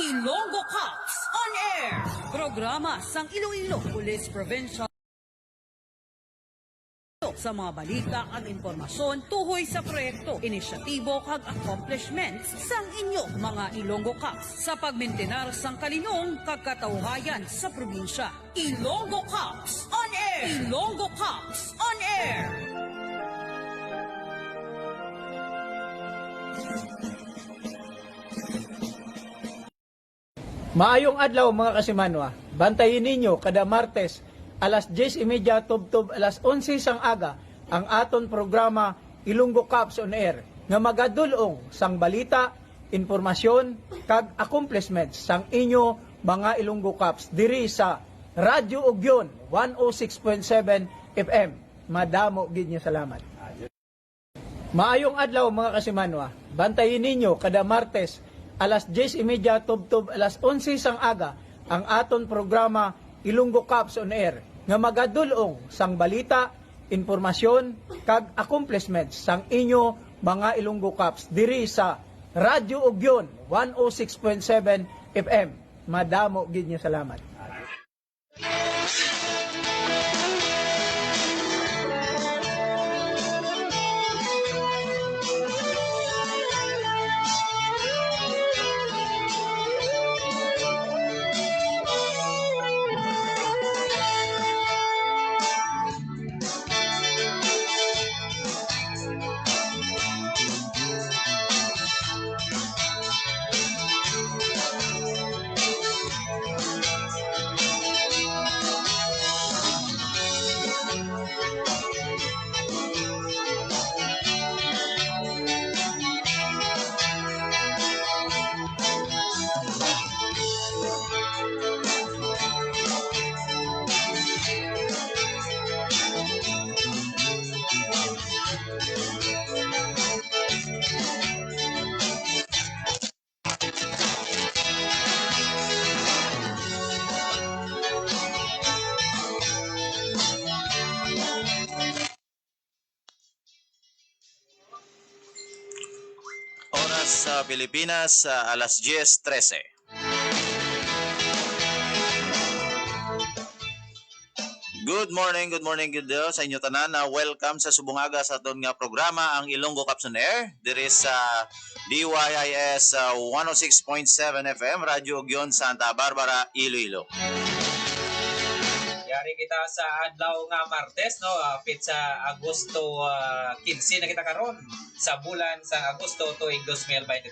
Ilonggo Cops on Air. Programa sang Iloilo Police Provincial sa mga balita at impormasyon tuhoy sa proyekto, inisyatibo kag accomplishments sang inyo mga Ilonggo Cops sa pagmintenar sang kalinong kag katawhayan sa probinsya. Ilonggo Cops on Air. Ilonggo Cops on Air. Maayong adlaw mga kasimanwa, bantayin ninyo kada Martes alas 10:30 tubtob alas 11 sang aga ang aton programa Ilonggo Cops on Air nga magadulong sang balita, informasyon kag accomplishments sang inyo mga Ilonggo Cops diri sa Radyo Ugyon 106.7 FM. Madamo gid niyo salamat. Maayong adlaw mga kasimanwa, bantayin ninyo kada Martes alas 10:30 tubtob alas 11 sang aga ang aton programa Ilonggo Cops on Air nga magadulong sang balita, informasyon kag accomplishments sang inyo mga Ilonggo Cops diri sa Radyo Ugyon 106.7 FM. Madamo gid niyo salamat. Sa Pilipinas alas 10:13. Good morning good day sa inyo tanan na welcome sa subungaga sa aton nga programa ang Ilonggo Cops on Air diri sa DYIS 106.7 FM Radyo Ugyon Santa Barbara, Iloilo. Yari kita sa adlaw nga Martes, no? Pitsa Agosto 15 na kita karon sa bulan sa Agosto tuig 2023.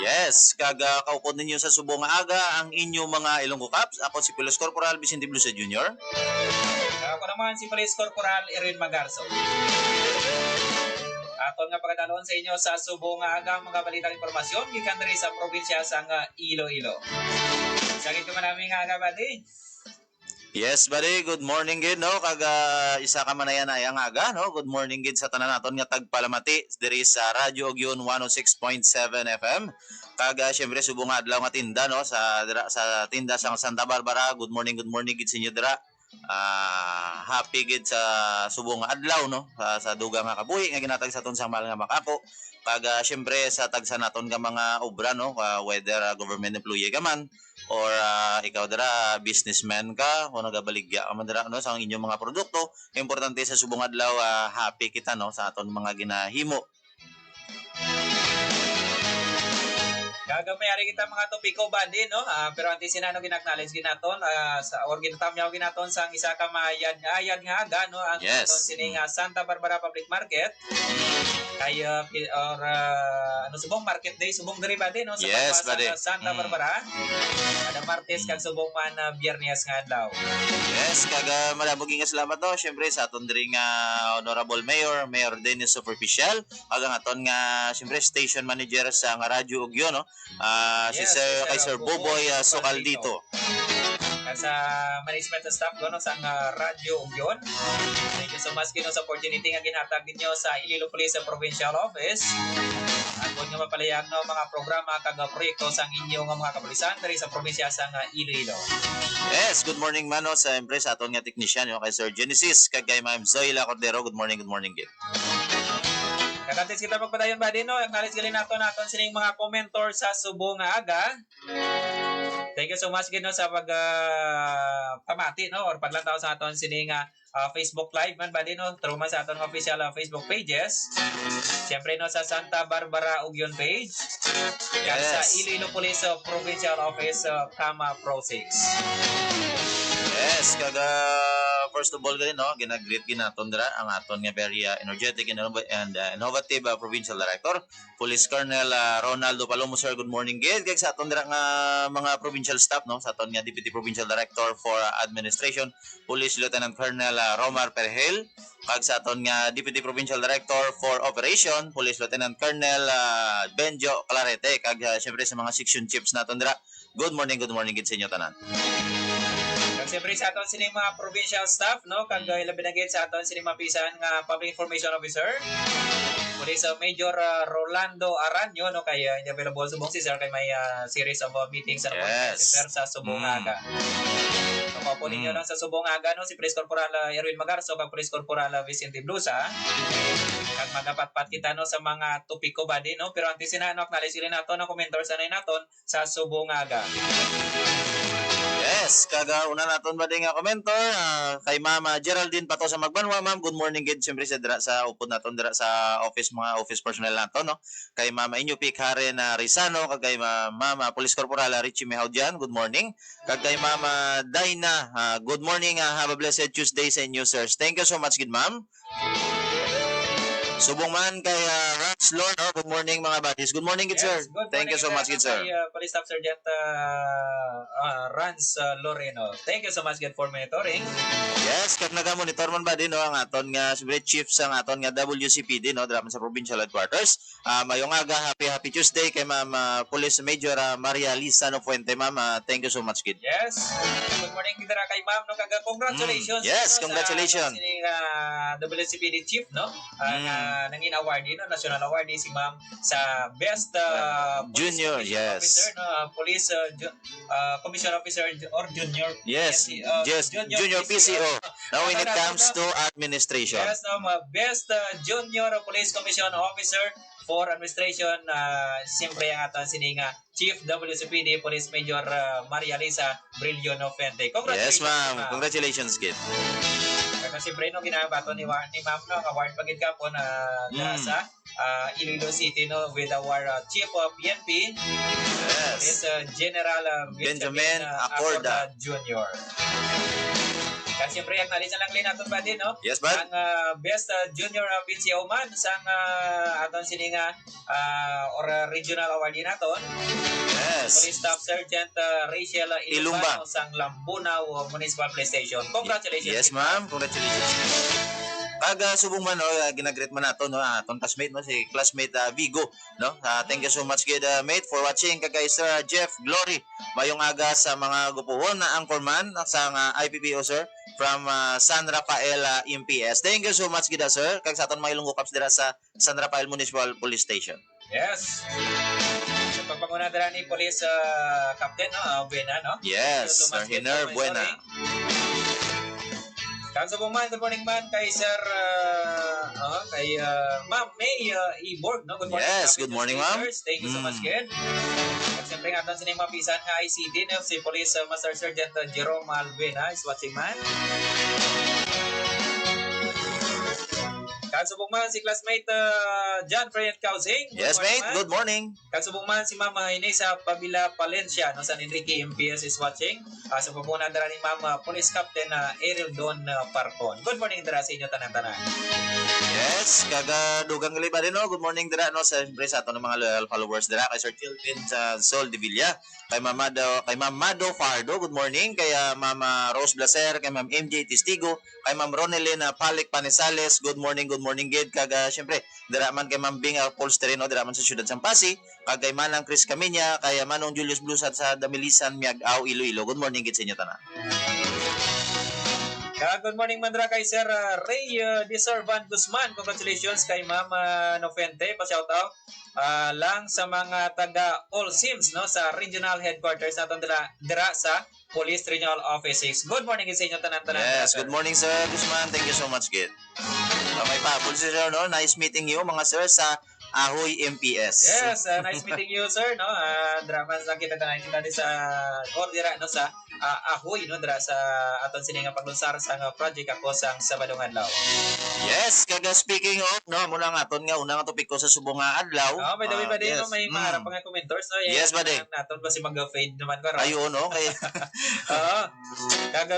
Yes, kaga kaupod ninyo sa subong nga aga ang inyo mga Ilonggo Cops. Ako si Police Corporal Vicente Blusa Jr. Ako naman si Police Corporal Erwin Magarso. Aton nga pagkadalon sa inyo sa subong nga aga mga balitang impormasyon gikan diri sa probinsya sa Iloilo. Sagit ko manami nga aga badi. Yes, buddy. Good morning gid, no? Kaga isa ka man ayan ang aga, no? Good morning gid sa tanan naton nga tagpalamati diri sa Radyo Ugyon 106.7 FM. Kaga syempre subong nga adlaw nga tinda, no? Sa tinda sa Santa Barbara. Good morning gid sa inyo dira. Happy gid sa subong nga adlaw, no? Sa dugang nga kabuhi nga ginatag sa aton sang mahal nga makako. Kaga syempre sa tagsa naton nga mga obra, no? Whether government employee ka man or ikaw dira businessman ka o nagabaligya ka man dira, no, sa inyong mga produkto, importante sa subong adlaw happy kita, no, sa aton mga ginahimo. Gagamayari kita mga topiko ba din, no? Pero antes sinano ginaknowledge ginaton sa or ginatamyaw ginaton sa isa ka ayad nga aga, no? Ang yes. Aton sining Santa Barbara Public Market. Kay subong market day, subong diri ba din, no? Sa yes, Santa Barbara. Kada Martes kag subong man Biyernes nga adlaw. Yes, kaga malabog nga salamat, no, syempre sa aton diri nga Honorable Mayor Dennis Superficial, kaga aton nga syempre station manager sa nga Radyo Ugyon, no. Si Sir Boboy Socaldito. Sa management staff ko, no, sa Radyo Ugyon. Thank you so much kino sa opportunity nga ginhatag ninyo sa Iloilo Police Provincial Office. At kung nga mapalayag, no, mga programa kag proyekto sa inyo nga mga kapulisan diri sa probinsya sa Iloilo. Yes, good morning man, no, sa empresa aton nga technician, no, kay Sir Genesis kag kay Ma'am Zoila Cordero. Good morning gid. Kakatis kita magpadayon ba din, no? Acknowledge gali naton sining mga commentor sa subong nga aga. Thank you so much gid no sa pag pamati no or padlantaw sa aton sining Facebook Live man ba din no through man sa aton official Facebook pages. Siyempre no sa Santa Barbara Ugyon page. Yes. Sa Iloilo Police Provincial Office Kama Pro 6. Yes, kaga first of all gani no, ginagreet ginaton dira ang aton nga very energetic and innovative provincial director, Police Colonel Ronaldo Palomo sir. Good morning gid kay sa aton dira nga mga provincial staff no, sa aton nga Deputy Provincial Director for Administration, Police Lieutenant Colonel Romar Perhel, kag sa aton nga Deputy Provincial Director for Operation, Police Lieutenant Colonel Benjo Clarete, kag syempre sa mga section chiefs naton dira. Good morning gid sa inyo tanan. Siyempre sa aton sining mga provincial staff no kag ilabi na gid sa aton sining mapisan nga Public Information Officer Police Major Rolando Aranyo no kay hindi available subong si sir kay may series of meetings sa officer sa subong aga. So mapo ninyo lang sa subong aga no si Police Corporal Erwin Magarso kag Police Corporal Vicente Blusa kag magapat-pat kita no sa mga topiko ba din no pero antes na no acknowledge rin nato no komentar sa naton sa subong aga. Yes, kaga una naton ba din nga komentor kay Mama Geraldine Pato sa Magbanwa. Ma'am, good morning gid siyempre sa dira sa upod naton dira sa office mga office personnel nato no. Kay Mama Inyo Karen Rizano kag kay Mama Police Corporal Richie Mehaudian, good morning. Kag kay Mama Dina, good morning, have a blessed Tuesday sa inyo sirs. Thank you so much gid ma'am. Subong man kay Rans Lord, good morning mga buddies. Good morning gid sir. Thank you so much gid sir. Police Staff Sergeant Rans Loreno. Thank you so much gid for monitoring. Yes, kag naga-monitor man ba din no ang aton nga siyempre chief sa aton nga WCPD no dra man sa provincial headquarters. Mayong aga, happy Tuesday kay Ma'am Police Major Maria Lisa no Fuente. Ma'am, thank you so much gid. Yes. Good morning gid ra kay Ma'am no kag congratulations. Yes, congratulations. Sa WCPD chief no. Nangin awardee no, national awardee si Ma'am sa best junior officer no, police commission officer or junior. Yes, junior PCO. Now when it comes to administration. Yes, no, best junior police commission officer for administration, siyempre ang aton sininga Chief WCPD Police Major Maria Lisa Brillo Nofente. Congratulations. Yes, ma'am. Congratulations, kid. Kasi siyempre no ginabato ni Ma'am no award pagid ka po na sa Iloilo City no with our Chief of PNP. Yes. Is General Benjamin Acorda Jr. Kasi siyempre acknowledge na lang rin natin ba din no? Yes, bud. Ang best junior PCO man sa aton sininga or regional awardee naton. Yes. Police Staff Sergeant Rachel Ilumba sang Lambunao Municipal Police Station. Congratulations. Yes, ma'am. Congratulations. Kaga subong man no, ginagreet man nato no aton classmate no si classmate Vigo no. Thank you so much kid mate for watching kagay Sir Jeff Glory. Mayong aga sa mga gupuhon na anchorman sa IPPO sir from San Rafael MPS. Thank you so much gid sir kag sa aton mga Ilonggo Caps dira sa San Rafael Municipal Police Station. Yes. So pagpanguna dira ni Police Captain no Buena no. Yes, Sir Hiner Buena. Kang sa man, good morning man kay Sir kay Ma'am May Iborg no. Good morning. Yes, good morning ma'am. Thank you so much again. At siyempre nga natin sining mapisan nga ICD no si Police Master Sergeant Jerome Alvena is watching man. Kansubong man si classmate John Fred Causing. Yes, mate. Good morning. Kansubong man si Mama Inesa Pabila Palencia no San Enrique MPS is watching. Sa pamunan dara ni Mama Police Captain Ariel Don Parcon. Good morning dara sa inyo tanan-tanan. Yes, kaga dugang gali ba din no. Good morning dira no sa ato ng mga loyal followers dira kay Sir Chilvin sa Sol de Villa, kay Ma'am Mado Fardo. Good morning kay Mama Rose Blaser, kay Ma'am MJ Testigo, kay Ma'am Ronelina Palik Panisales. Good morning gid kaga syempre dira man kay Ma'am Bing Polsterino dira man sa siyudad Sampasi, kag kay Manang Chris Camiña, kay Manong Julius Blusat sa Damilisan Miag-Aw Iloilo. Good morning gid sa inyo tanan. Good morning Mandra kay Sir Ray Deservan Guzman. Congratulations kay Ma'am Nofente. Pa-shoutout lang sa mga taga All Sims no sa regional headquarters naton dira sa Police Regional Office 6. Good morning sa inyo tanan-tanan. Yes, good morning Sir Guzman. Thank you so much, Gid. May pahabol sir, no? Nice meeting you mga sir sa Ahoy MPS. Yes, nice meeting you sir no. Dramas lang kita tanan kita di sa dira no sa Ahoy no dira sa aton sining paglunsar sa project ako sang Sabadong adlaw. Yes, kaga speaking of no, muna nga aton nga unang topic ko sa subong nga adlaw. Oh, by the way, yes. no, may mga harap nga commentors no. Yes, buddy. Naton kasi mag-fade naman ko. Ayun no, kay Oo.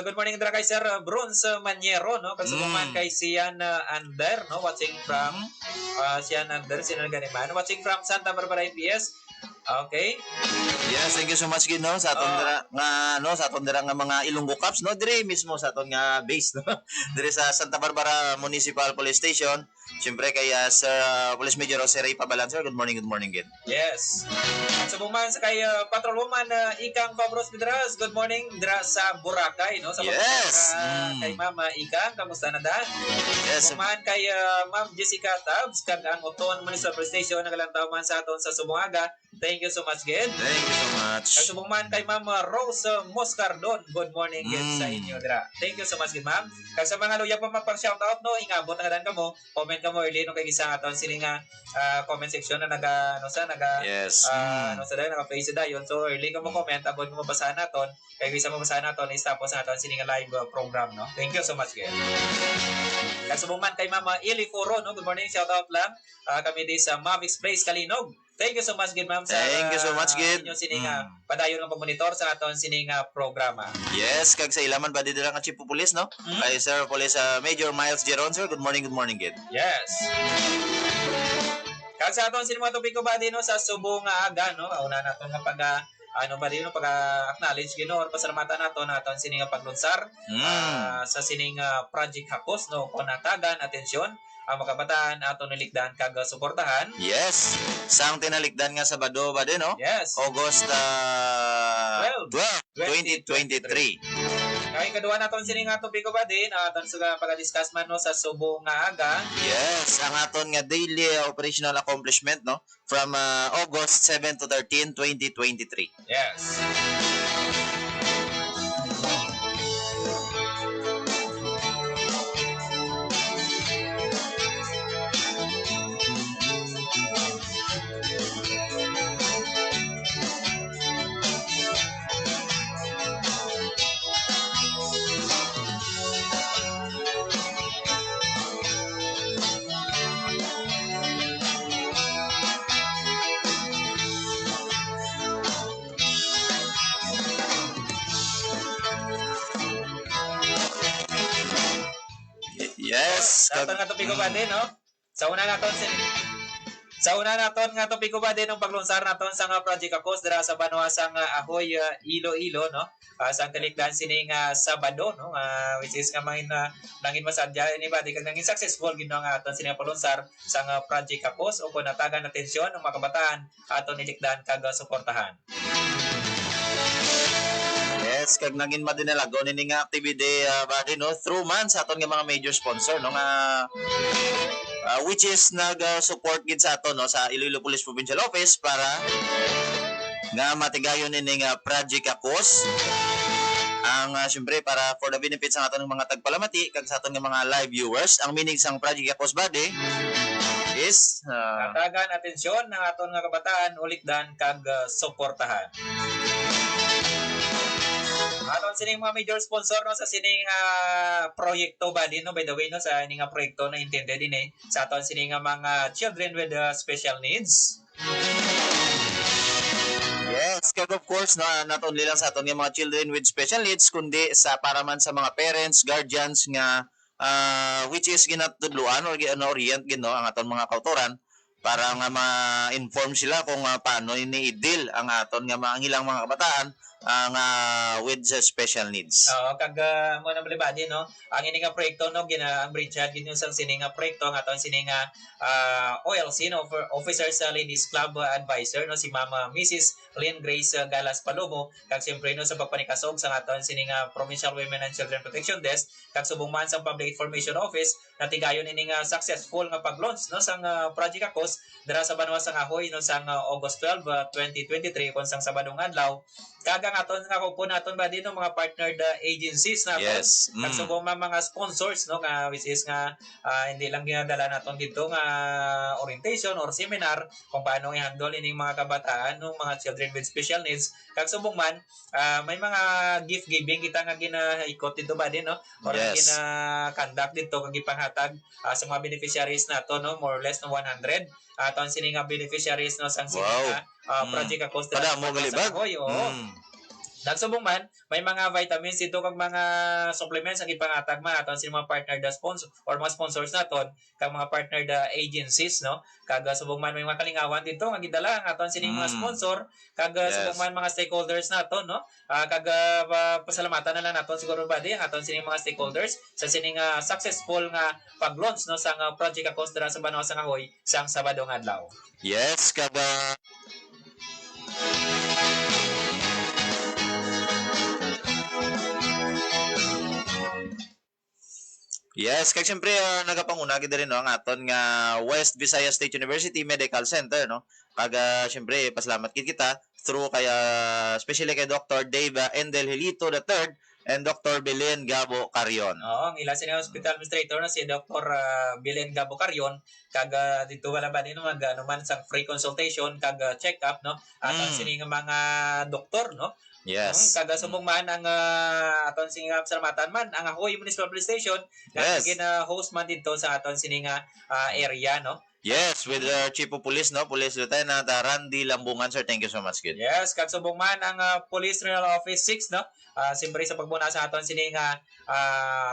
Good morning dira kay Sir Bronze Maniero no. Kasubungan kay Sian Ander no watching from Sian Ander Sinangganiman watching from Santa Barbara IPS. Okay. yes, thank you so much Gid no sa aton dira nga no sa aton dira nga mga Ilonggo Cups no dire mismo sa aton nga base no. Dire sa Santa Barbara Municipal Police Station. Siyempre kay Sir Police Major Jose Ray Pabalan sir. Good morning Gid. Yes. At subungan sa kay Patrolwoman Ikang Fabros Vidras. Good morning dira sa Boracay no sa Yes. kay Mama Ikang kamusta na dan? Yes. Subungan kay Ma'am Jessica Tabs kag ang Oton Municipal Police Station nagalantaw man sa aton sa Subuaga. Thank you so much, Gid. Thank you so much. Kasubong man kay Ma'am Rose Moscardon. Good morning, Gid, sa inyo, dira. Thank you so much, Gid, Ma'am. Kag sa mga luya pa magpang-shoutout, no, ingabot na gadan ka mo. Comment ka mo early, no, kay isang aton sini nga comment section na Yes. naka-face dayon. So, early ka mo comment, abot mo mabasahan naton. Kay isa mo mabasahan naton, is tapos na aton sini nga live program, no. Thank you so much, Gid. Kasubong man kay Ma'am Eli Foro, no. Good morning, shoutout lang. Kami di sa Mavix Place, Kalinog. Thank you so much, Gid, ma'am. Thank you so much, Gid. Inyong sining padayon ng pag-monitor sa aton sining programa. Yes, kag sa ilaman ba dito lang ang Chief of Police, no? Kay Sir Police Major Miles Geron, sir. Good morning, Gid. Yes. Kag sa aton sining mga topiko ba din no sa subong nga aga no, una naton nga pag-acknowledge gino or pasalamatan naton aton sining paglunsar sa sining Project Hakos no kunatagan atensyon ang makabataan aton nilikdan kag suportahan. Yes. Sang tinalikdan nga Sabado ba din, no? Yes. August 12, 2023. Kay kadua naton sining topiko ba din aton sa pag-discuss man no sa subong nga aga. Yes, ang aton nga daily operational accomplishment, no? From August 7 to 13, 2023. Yes. Yes. Aton nga topiko ba din no? Sa una naton nga topiko ba din ang paglunsar naton sa nga Project Akos dira sa Banwa sang Ahoy Iloilo no. Sa kalikdan sining Sabado no which is nga nangin masadya anybody kag nangin successful gid no nga aton sining paglunsar sa nga Project Akos o kunatagan atensyon ng mga kabataan aton nilikdan kag suportahan. Yes, kag nangin madinalago nini nga activity ba din, no? Through man sa aton nga mga major sponsor, no? Nga which is nag-support gid sa aton, no? Sa Iloilo Police Provincial Office para nga matigayon nini nga Project Akos. Ang siyempre para for the benefits ng aton mga tagpalamati kag sa aton nga mga live viewers, ang meaning sang Project Akos body is natagan atensyon ng aton nga kabataan ulikdan kag suportahan. Aton sining mga major sponsor no sa sining proyekto ba din no by the way no sa ining proyekto na intended din sa aton sining mga children with special needs. yes, kag of course not only lang sa aton nga mga children with special needs kundi sa para man sa mga parents, guardians nga which is ginatudluan or orient gino ang aton mga kautoran para nga ma-inform sila kung paano ini-deal ang aton nga mga ilang mga kabataan ang with special needs. Oo, kag mo na balibadi no. Ang ini nga proyekto no ang Bridgehead gid sang sini nga proyekto nga aton sini nga OLC no for Officers Ladies Club advisor no si Mama Mrs. Lynn Grace Galas Palomo kag siyempre no sa pagpanikasog sa aton sini nga Provincial Women and Children Protection Desk kag subong man sa Public Information Office natigayon ini nga successful nga pag-launch no sang Project Akos dira sa Banwa sang Ahoy no sang August 12, 2023 kon sang Sabadong adlaw. Kagang aton nga ko naton ba dito mga partnered agencies naton. Yes. Kag subong mga sponsors no nga which is nga hindi lang ginadala naton dito nga orientation or seminar kung paano i-handle ini mga kabataan ng mga children with special needs. Kag subong man may mga gift giving kita nga ginaikot dito ba din no or Yes. gina-conduct dito kag ipanghatag sa mga beneficiaries nato no more or less no 100 aton sini nga beneficiaries no sang sini Wow. nga project Akos Pada mo galibag. Oo. Nagsubong man, may mga vitamins dito kag mga supplements ang ipangatag man aton sa mga partner da sponsor or mga sponsors naton kag mga partner da agencies no. Kag subong man may mga kalingawan dito nga gidala ang aton sining mga sponsor kag Yes. subong man mga stakeholders naton no. Kag pasalamatan na lang naton siguro ba di ang aton sining mga stakeholders sa sining successful nga pag-launch no sang Project Akos dira sa Banwa sang Ahoy sang Sabadong adlaw. Yes, kada Yes, kag siyempre nagapanguna gid rin no ang aton nga West Visayas State University Medical Center no. Kag siyempre pasalamat gid kita through kaya especially kay Dr. Dave Endel Hilito III and Dr. Belen Gabo Carion. Oo, ang ila sila hospital administrator na si Dr. Belen Gabo Carion kag dito wala ba din mag ano man sang free consultation kag check-up no aton sini nga mga doktor no. Yes. Kada subong man ang aton sini nga salamatan man ang Ahoy Municipal Police Station Yes. nga host man dito sa aton sini nga area no. Yes, with Chief of Police no, Police Lieutenant Randy Lambungan sir. Thank you so much kid. Yes, kag subong man ang Police Regional Office 6 no. Siyempre sa pagbuna sa aton sini nga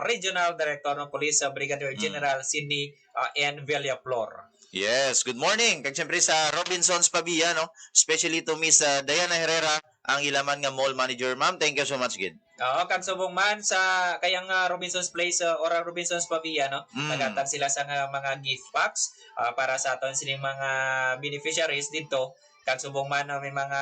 Regional Director ng Police Brigadier General Sidney N. Villaflor. Yes, good morning. Kag siyempre sa Robinsons Pavia no, especially to Miss Diana Herrera ang ilaman nga mall manager. Ma'am, thank you so much kid. Oo, kag subong man sa kayang Robinson's Place or Robinson's Pavia no. Nagatag sila sa mga gift packs para sa aton sining mga beneficiaries dito. Kag subong man may mga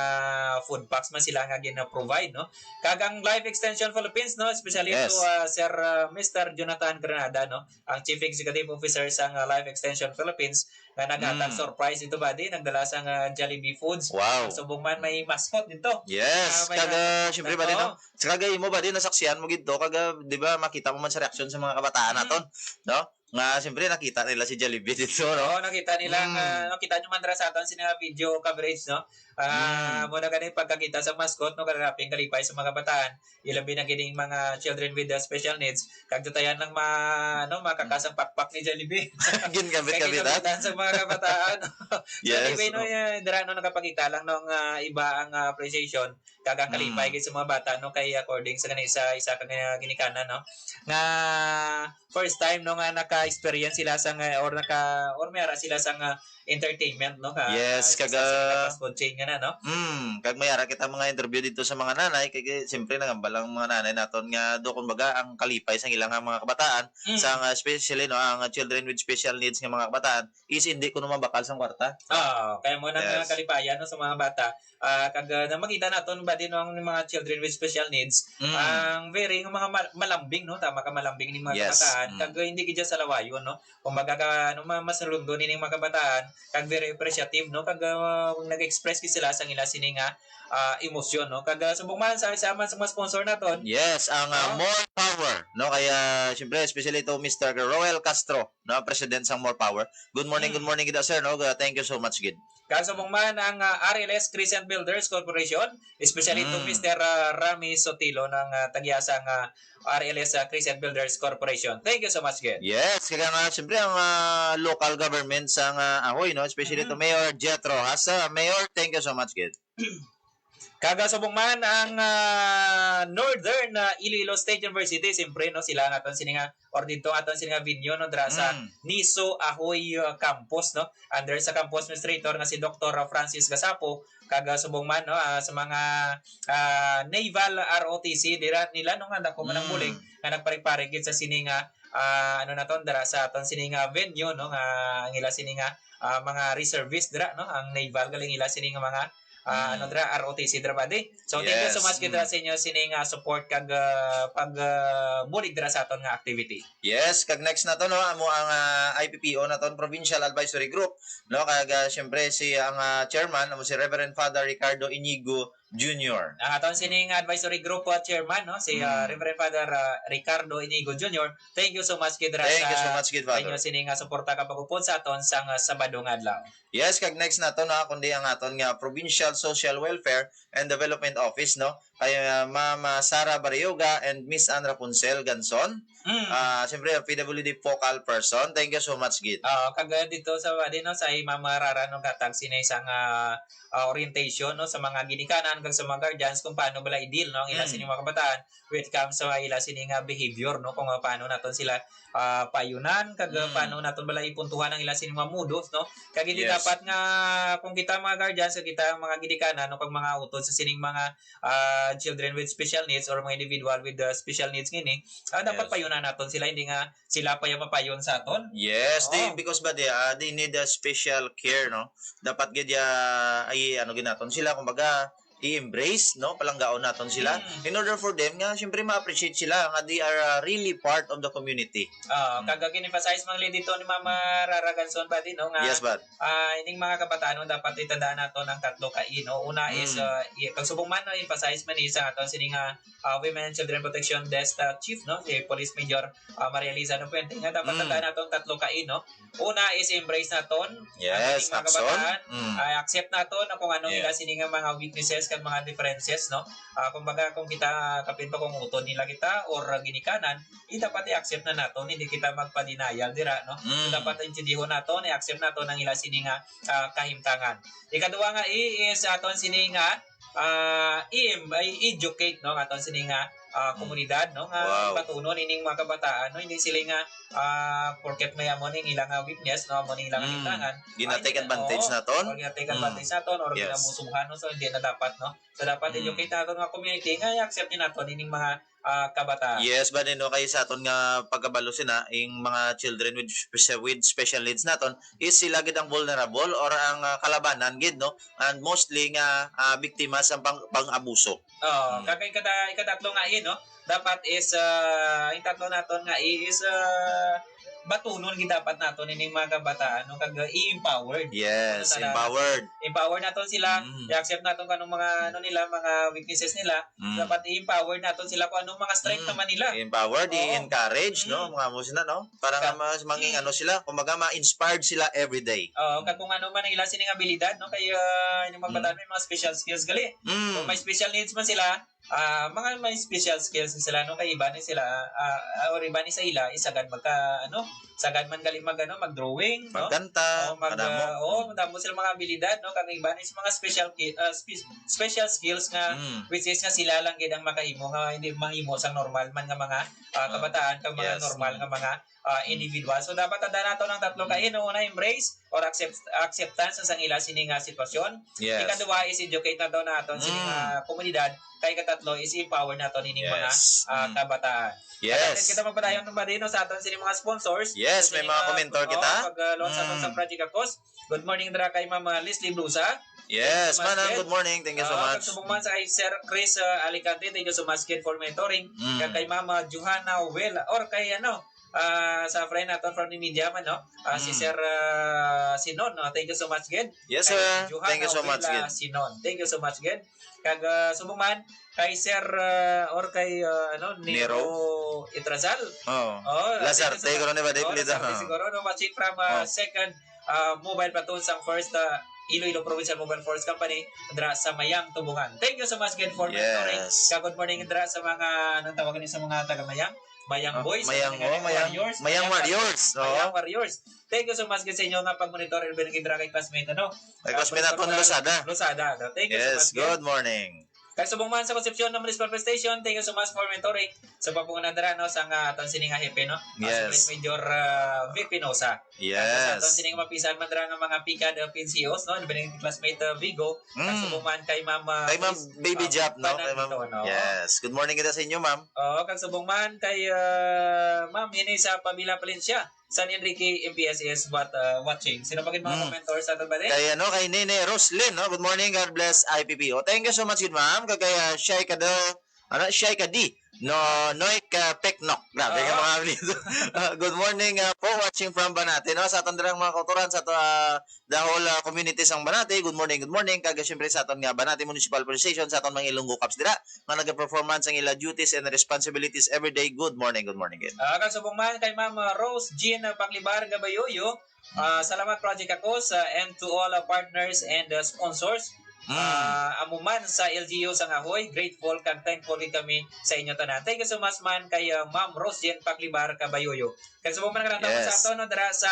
food packs man sila nga gina-provide no. Kag ang Life Extension Philippines no, especially Yes. to Sir Mr. Jonathan Granada no, ang Chief Executive Officer sa Life Extension Philippines nga naghatag surprise ito ba din nagdala sa Jollibee Foods. Wow. Kag subong man may mascot dito. Yes, may kag siyempre ba din no? Oo. Sa kagay mo ba din nasaksihan mo gid to kag di ba makita mo man sa reaksyon sa mga kabataan naton, no? Nga siyempre nakita nila si Jollibee dito no. Oo, nakita nila nakita nyo man dira sa aton sina video coverage no. Muna ganin pagkakita sa mascot no karaping kalipay sa mga kabataan. Ilabi na gining mga children with special needs. Kag dutayan lang makakasang pakpak ni Jollibee. Gin-kabit sa mga kabataan. Yes. Jollibee no dira no nakapakita lang ng iba ang appreciation kag ang kalipay gid sa mga bata no kay according sa kanila isa ka ginikanan no. Nga first time no nga naka-experience sila sa or mayara sila sa entertainment no Yes, kag food chain nga na no. Kag mayara kita mga interview dito sa mga nanay kay siyempre nangambalang mga nanay naton nga do kumbaga ang kalipay sa ilang mga kabataan sa especially no ang children with special needs nga mga kabataan is hindi ko naman bakal sang kwarta. Kaya mo nang Yes. kalipayan no sa mga bata. Kag na makita naton ba din no, ang mga children with special needs ang very mga malambing no tama ka malambing ni mga Yes. kabataan kag hindi gid sa lawayon no kumbaga ka no masalundo ni mga kabataan kag very appreciative no kag nag-express gid sila sa ila sini nga emosyon no kag subong man sa sama sa mga sponsor naton. Yes, ang More Power no kaya siyempre especially to Mr. Roel Castro no president sang More Power. Good morning gid sir no. Thank you so much gid. Kag subong man ang RLS Crescent Builders Corporation, especially to Mr. Rami Sotilo ng tagyasang RLS Crescent Builders Corporation. Thank you so much, Ged. Yes, kaya nga siyempre ang local government sang Ahoy no, especially to Mayor Jetro Hasa. Mayor, thank you so much, Gid. Kagasubong man ang Northern Iloilo State University, siyempre no sila ang aton sininga or dito aton sininga venue no dra sa Niso Ahoy campus no. Under sa campus administrator nga si Dr. Francis Gasapo kagasubong man no sa mga Naval ROTC nila no nga dako man ang muling nga nagparig-parig sa sininga ano na ton dra sa aton sininga venue no nga ang ila sininga mga reservist dra no ang Naval galing ila sininga mga ano dra ROTC dra badi. So thank you so much kidra sa inyo sining support kag pag bulig dra sa aton nga activity. Yes, kag next na to no amo ang IPPO na ton Provincial Advisory Group no kag syempre si ang chairman amo si Reverend Father Ricardo Inigo Jr. Ang aton sining advisory group chairman no si Reverend Father Ricardo Inigo Jr. Thank you so much kidra Thank you so sa much, kid Father. inyo sining suporta ka pagupod sa aton sang Sabado nga adlaw. Yes, kag next na to na kundi ang aton nga Provincial Social Welfare and Development Office no kay Mama Sara Barrioga and Miss Ann Rapunzel Ganson. Siyempre PWD focal person. Thank you so much, Gid. Kag dito sa no sa Mama Rara no katag sina isang orientation no sa mga ginikanan kag sa mga guardians kung paano bala i-deal no ang ila sining mga kabataan when it comes sa ila sining behavior no kung paano naton sila payunan kag paano naton bala ipuntuhan ang ila sining mga moods no kag hindi dapat nga kung kita mga guardians kag kita mga ginikanan no kag mga utod sa sining mga children with special needs or mga individual with special needs ngini dapat payunan naton sila hindi nga sila pa yung mapayon sa aton. Yes, because they need a special care no. Dapat gid ay ano ginaton sila kumbaga i-embrace no palanggaon naton sila in order for them nga syempre ma-appreciate sila nga they are really part of the community. Kag gin-emphasize mang dito ni Mama Rara Ganson ba din no nga Yes, but ining mga kabataan no, dapat itandaan nato ng tatlo ka no. Una is pagsubong man no emphasize man isa aton sining Women and Children Protection Desk Chief no si Police Major Maria Liza no Puente nga dapat tandaan naton tatlo ka no. Una is embrace naton yes, ang mga kabataan action. accept naton kung ano nila sining mga weaknesses kag mga differences no. Kumbaga kung kita kapinto kung utod nila kita or ginikanan dapat i-accept na naton hindi kita magpa-denial dira no. So, dapat intindihon naton i-accept naton ang ila sininga kahimtangan. Ikaduha nga is aton sininga i-educate no aton sininga komunidad no nga patunon ining mga kabataan no hindi sila nga porket may amo ning ilang weakness no amo ning ilang hintangan gina-take advantage naton. Gina-take advantage naton or ginamusuhan no so hindi na dapat no. So dapat educate naton nga community nga i-accept ni naton ining mga kabataan. Yes, ba no kay sa aton nga pagkabalo sina ing mga children with special needs naton is sila gid ang vulnerable or ang kalabanan gid no and mostly nga biktima sa pang-abuso. Kag ikatatlo nga no dapat is yung tatlo naton nga is batunon gid dapat naton ining mga kabataan no kag i-empowered. Yes, empowered. Empower naton sila, i-accept naton kanong mga ano nila, mga weaknesses nila. Dapat i-empower naton sila kung anong mga strength naman nila. Empowered, i-encourage no mga musina no para nga mas manging ano sila, kumbaga ma-inspired sila every day. Kag kung ano man ang ila sining abilidad no kay yung mga kabataan may mga special skills gali. Kung may special needs man sila, mga may special skills sila no kay iba ni sila or iba ni sa ila isagad magka sagad man gali mag-drawing no magkanta madamo sila mga abilidad no kag iba ni sa mga special skills nga which is nga sila lang gid ang makahimo nga hindi mahimo sang normal man nga mga kabataan kag mga normal nga mga individual. So dapat tandaan nato ng tatlo ka una embrace or acceptance sa ila sining sitwasyon. Ikaduha is educate nato naton sining komunidad. Kay katatlo is empower naton ining mga kabataan. Yes. Kita magpadayon ng barino sa aton sining mga sponsors. Yes, may mga komentar kita. Pag-launch aton sa Project Akos. Good morning dra kay Mama Leslie Blusa. Yes, manang good morning. Thank you so much. Subong man sa kay Sir Chris Alicante. Thank you so much kid for mentoring. Kay Mama Johanna Wela or kay sa friend naton from the media man no si Sir Sinon no thank you so much again. Yes sir, thank you so much again. Sinon thank you so much again. Kag subong man kay Sir or kay Nero Itrazal. Lazarte ko ni ba dito siguro no watching from second mobile platoon sang first Iloilo Provincial Mobile Force Company dra sa Mayang Tubungan. Thank you so much again for mentoring. Good morning dra sa mga anong tawag ni sa mga taga Mayang. Mayang Boys, Mayang Warriors. Mayang Warriors. Thank you so much sa inyo nga pag-monitor and binigay dra kay classmate Kay classmate naton Losada. Thank you so much. Yes, good morning. Kag subong man sa Concepcion na Municipal Police Station, thank you so much for mentoring sa papungan dara no sa aton sining nga hepe no. Sa Yes. Police Major Vic Pinosa. Sa aton Yes. sining mapisan man dara nga mga pikad PNCOs no, bining classmate Vigo, kag subong man kay Ma'am Kay Ma'am Baby Jap, no? Kay Ma'am. no? Yes. Good morning kita sa inyo, ma'am. Oo, kag subong man kay Ma'am ini sa Pamila Palencia. San Enrique MPS is watching. Sino pagin mga commentors sa aton ba din? Kay Nene Roslyn, no? Good morning, God bless IPPO. Thank you so much, good ma'am. Kagaya Shai Kado, Shai Kadi, no, Noik Peknok. Grabe ka mga dito. Good morning po, watching from Banate, no? Sa aton dirang mga kauturan, sa ato, the whole community sang Banate. Good morning, good morning. Kaga syempre sa aton nga Banate Municipal Police Station, sa aton mga Ilonggo Caps dira, nga nag-performance ang ila duties and responsibilities every day. Good morning again. Kag subong man kay Ma'am Rose Jean Paglibar Gabayoyo. Salamat Project Akos and to all partners and sponsors. Amuman sa LGU sa Ngahoy, grateful kag thankful kami sa inyo tanan. Thank you so much man kay Ma'am Rose Jean Paglibar Kabayoyo. Kag subong man kanang Yes. sa aton no dara sa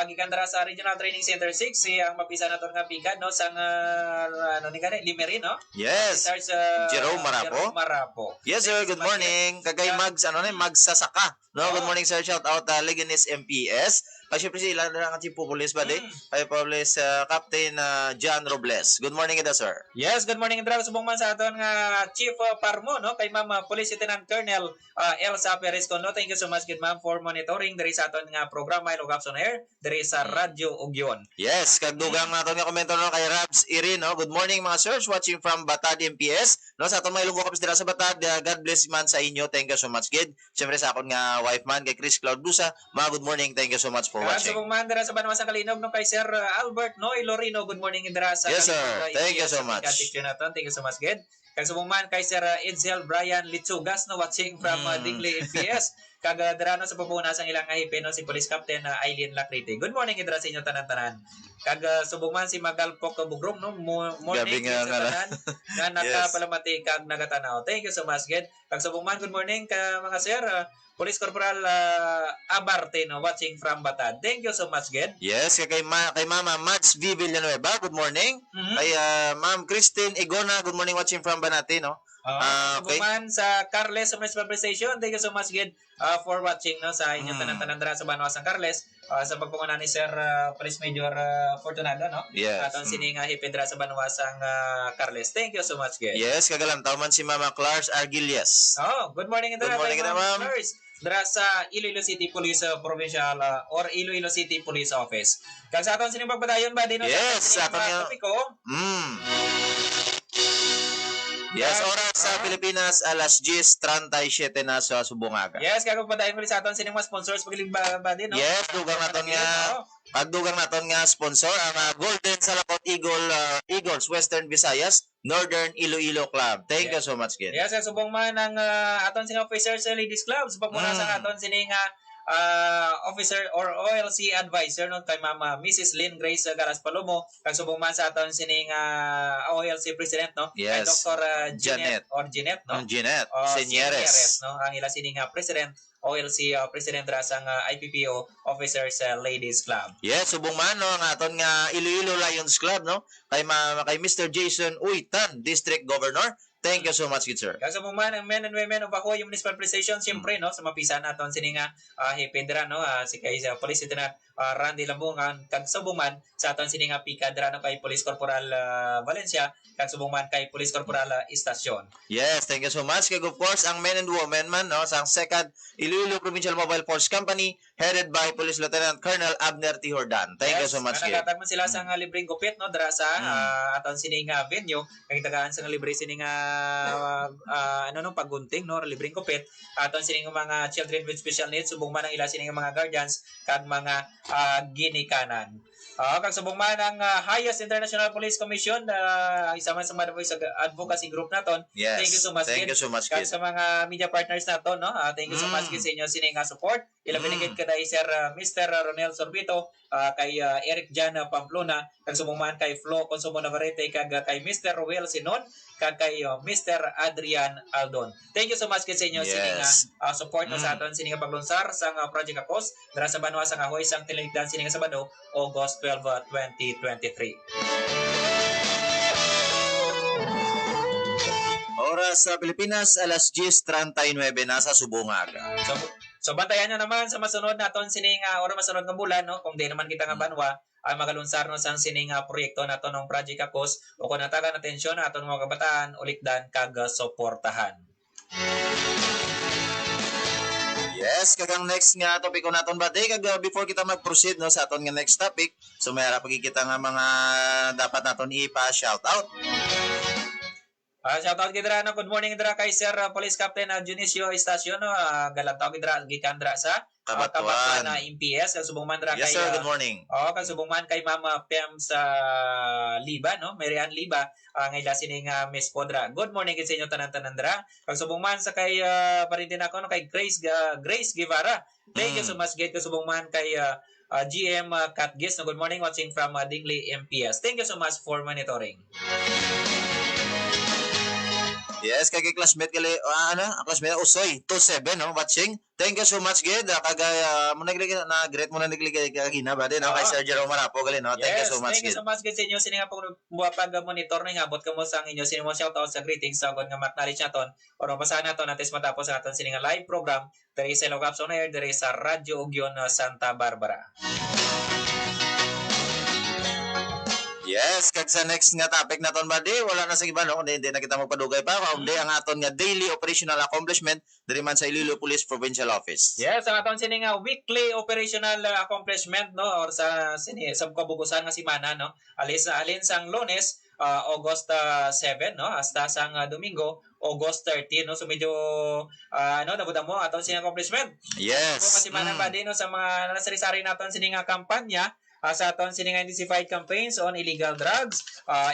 gikan dara sa Regional Training Center 6 ang mapisa naton nga pikad no sang ano ni gani Limery no. Yes. Start sa Jerome Marapo. Yes sir, good morning. Kagay Mags Magsasaka. No, good morning sir. Shout out Leganes MPS. Kasi syempre sila na nga chief police ba di? Kay police Captain John Robles. Good morning ida sir. Yes, good morning Andra. Subong man sa aton nga Chief Parmo no kay Ma'am Police Lieutenant Colonel Elsa Perez Cono. Thank you so much good ma'am for monitoring diri sa aton nga programa Ilog Ups on Air diri sa Radyo Ugyon. Yes, kagdugang naton nga komento no kay Rabs Irin no. Good morning mga sirs watching from Batad MPS. No sa aton mga Ilonggo Caps dira sa Batad. God bless man sa inyo. Thank you so much kid. Syempre sa akon nga wife man kay Chris Cloud Busa. Mga good morning. Thank you so much for watching. Subong man dira sa Banwasang Kalinog no kay Sir Albert Noy Lorino. Good morning dira sa Yes, sir. Kalinog, Thank you MPS, so much. Thank you so much good. Kag subong man kay Sir Edsel Brian Litsugas no watching from Dingley MPS. Kag dira no sa pupuna sang ilang ahipe no si Police Captain Aileen Lacrite. Good morning idra sa inyo tanan-tanan. Kag subong man si Magalpok Bugrom no morning Gabi nga sa tanan nga Yes. nakapalamati kag nagatanaw. Thank you so much good. Kag subong man good morning ka mga sir Police Corporal Abarte no watching from Batad. Thank you so much good. Yes, kay Mama Mads V. Villanueva. Good morning. Kay Ma'am Christine Igona. Good morning watching from Banate no. Okay. Kuman sa Carles sa Municipal Police Station. Thank you so much good for watching no sa inyong tanan-tanan dira sa Banwasang Carles sa pagpunguna ni Sir Police Major Fortunado no. Yes. Atong sining hipendra sa Banwasang Carles. Thank you so much good. Yes, kagalantaw man si Mama Clars Arguillas. Good morning ito Good morning, ma'am. Dira sa Iloilo City Police Provincial or Iloilo City Police Office. Kag sa aton sining pagpadayon ba din no Yes, sa sa aton yung- topiko. Yes, oras sa Pilipinas alas 10:37 na sa Subongaga. Yes, kag pagpadayon mo sa aton sining mga sponsors pagiling ba din no. Yes, dugang naton nga pagdugang naton nga sponsor ang Golden Salakot Eagles Western Visayas Northern Iloilo Club. Thank you so much kid. Yes, subong man ang aton sining officers sa Ladies Clubs pagmuna sa aton sining officer or OLC advisor no kay Mama Mrs. Lynn Grace Garas Palomo kag subong man sa aton sining OLC president no kay Yes. Dr. Janet no Jeanette Senyeres Senyeres. no ang ila sining president OLC president ra sang IPPO officers Ladies Club. Yes, subong man no ang aton nga Iloilo Lions Club no kay kay Mr. Jason Uitan, District Governor. Thank you so much, good sir. Kag subong man ang men and women of Bacoy Municipal Police Station siyempre no sa mapisan naton sining hipendra no si kay sa Police Lieutenant Randy Lambungan kag subong man sa aton sining pikadra no kay Police Corporal Valencia kag subong man kay Police Corporal Estacion. Yes, thank you so much. Kag of course, ang men and women man no sa 2nd Iloilo Provincial Mobile Force Company headed by Police Lieutenant Colonel Abner T. Hordan. Thank you so much. Nagatag man sila sa libreng gupit no dira sa aton sining venue kag tagaan sa libre sining paggunting no libreng gupit aton sining mga children with special needs subong man ang ila sining mga guardians kag mga ginikanan. Kag subong man ang highest International Police Commission isa man sa mga advocacy group naton. Yes. Thank you so much. Thank you so much, Kag kid. sa mga media partners naton no. Thank you so much kid sa inyo sining support. Ila binigay kada Sir Mr. Ronel Sorbito kay Eric Jan Pamplona kag subong man kay Flo Consumo Navarrete kag kay Mr. Ruel Sinon kag kay Mr. Adrian Aldon. Thank you so much kid sa inyo sining support no sa aton sining paglunsar sa Project Akos dira sa Banwasang Ahoy sang tiligdan sining Sabado August 12, 2023. sa Pilipinas, alas 10:39 na sa subong nga aga. So bantayan nyo naman sa masunod naton sining or masunod nga bulan no kung di naman kita nga banwa ay magalunsar no sang sining proyekto nato ng Project Akos o kung natagan atensyon aton mga kabataan ulikdan kag suportahan. Yes, kagang next nga topic ko naton ba kag before kita mag-proceed no sa aton nga next topic, so mayara pagkikita nga mga dapat naton ipa-shout out. Shoutout gidra no good morning gidra kay Sir Police Captain Junicio Estacio no galantaw gidra gikan dra sa Kabatuan na MPS kag subong man dra Yes kay sir, good morning. kag subong man kay Mama Pem sa Liba no Marian Liba ngayla sining Miss Podra. Good morning gid sa inyo tanan-tanan dra. Kag subong man sa kay parintin ako no kay Grace Guevara. Thank you so much gid kag subong man kay GM Katgis no good morning watching from Dingley MPS. Thank you so much for monitoring. Yes, kay classmate gali classmate Usoy 27 no watching. Thank you so much gid kagay mo naglig na great mo na naglig kagina ba din no kay Sir Jerome Marapo gali no. Thank you so much Thank you gid. so much gid sa inyo sini nga pag monitor ning abot kamo sa inyo sini mo shout out sa greetings sa god nga acknowledge naton or basahan naton natis matapos sa aton sini nga live program diri sa Locaps on Air diri sa Radyo Ugyon Santa Barbara. Yes, kag sa next nga topic naton ba di wala na sa iba no hindi na kita magpadugay pa kundi ang aton nga daily operational accomplishment diri man sa Iloilo Police Provincial Office. Yes, ang aton sini nga weekly operational accomplishment no or sa sini sa kabugusan nga semana no. Alin sang Lunes August 7 no hasta sang Domingo August 13 no so medyo nabuda mo aton sini accomplishment. Yes. So kasi man ba din no sa mga nasari-sari naton sini nga kampanya sa aton sini nga intensified campaigns on illegal drugs,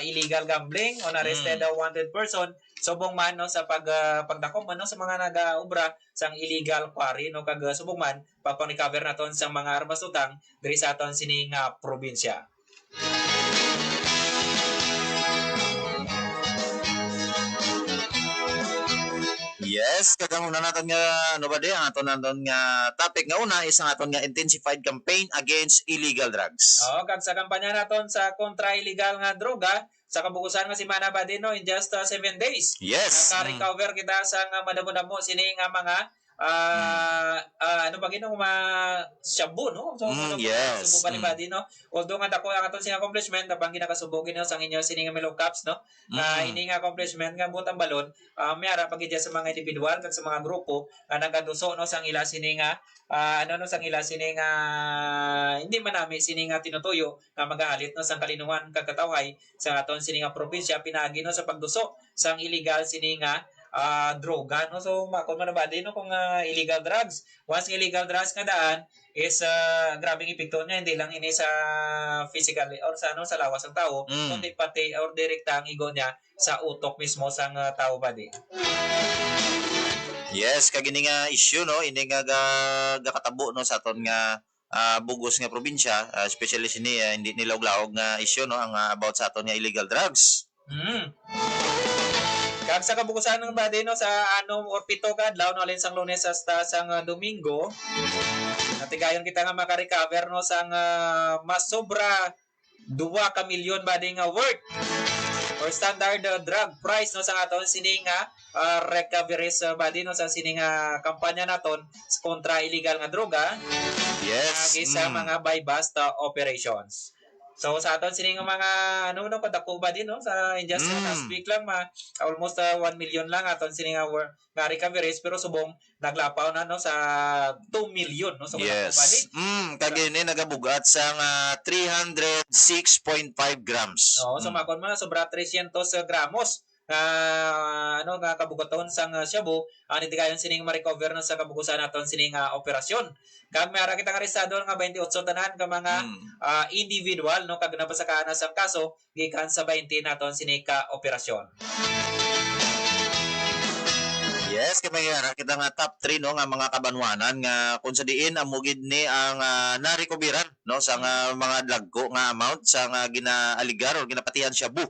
illegal gambling, on arrested wanted person, subong man no sa pagdakom man no sa mga nagaobra sang illegal quarry no kag subong man pagpang-recover naton sa mga armas utang diri sa aton sini nga probinsya. Yes, kadang una naton nga ano ba di ang aton nga topic nga una is ang aton nga intensified campaign against illegal drugs. Kag sa kampanya naton sa kontra illegal nga droga sa kabukusan nga semana ba din no in just 7 days. Yes. Naka-recover kita sa madamo-damo sini nga mga ano ba ginong shabu no so yes. subo balibadi no although nga dako ang aton sing accomplishment napang ginakasubogin no sang inyo sini nga Melo Cups no ini nga accomplishment nga butang balon mayara pagidya sa mga individual kag sa mga grupo nga nagaduso no sang ila sini nga sang ila sini nga hindi man nami sini nga tinutuyo nga magahalit no sang kalinuhan kag katawhay sa aton sini nga probinsya pinaagi no sa pagduso sang illegal sini nga droga no so makon man ba din no kung illegal drugs once illegal drugs nga daan is grabing epekto niya hindi lang ini sa physical or sa sa lawas ng tao kundi pati or direkta ang igo niya sa utok mismo sang tao ba di. Yes, kag ini nga issue no ini nga gakatabo no sa aton nga bugos nga probinsya especially sini hindi nilawlaog nga issue no ang about sa aton nga illegal drugs. Kag sa kabukusan ng body no sa anong or pito kadlaw no alin sang Lunes hasta sang Domingo natigayon kita nga maka-recover no sang mas sobra 2 ka milyon body nga worth or standard drug price no sa aton sini nga recoveries body no sa sini nga kampanya naton kontra illegal nga droga. Yes. Sa mga buy bust operations. So sa aton sining mga kadako ba din no sa just last week lang almost 1 million lang aton sining nga recoveries pero subong naglapaw na no sa 2 million no so yes. Kagini nagabugat sa 306.5 grams. So makon man sobra 300 gramos nga kabugaton sang shabu ani tigayon sining ma-recover na sa kabugusan naton sining operasyon kag may ara kita nga arestado nga 28 tanan ka mga individual no kag napasakahan na sang kaso gikan sa 20 naton sining ka operasyon. Yes, kay may ara kita nga top 3 no nga mga kabanwanan nga kung sa diin amugid ni ang narecoveran no sa mga dagko nga amount sa ginaaligar o ginapatihan shabu.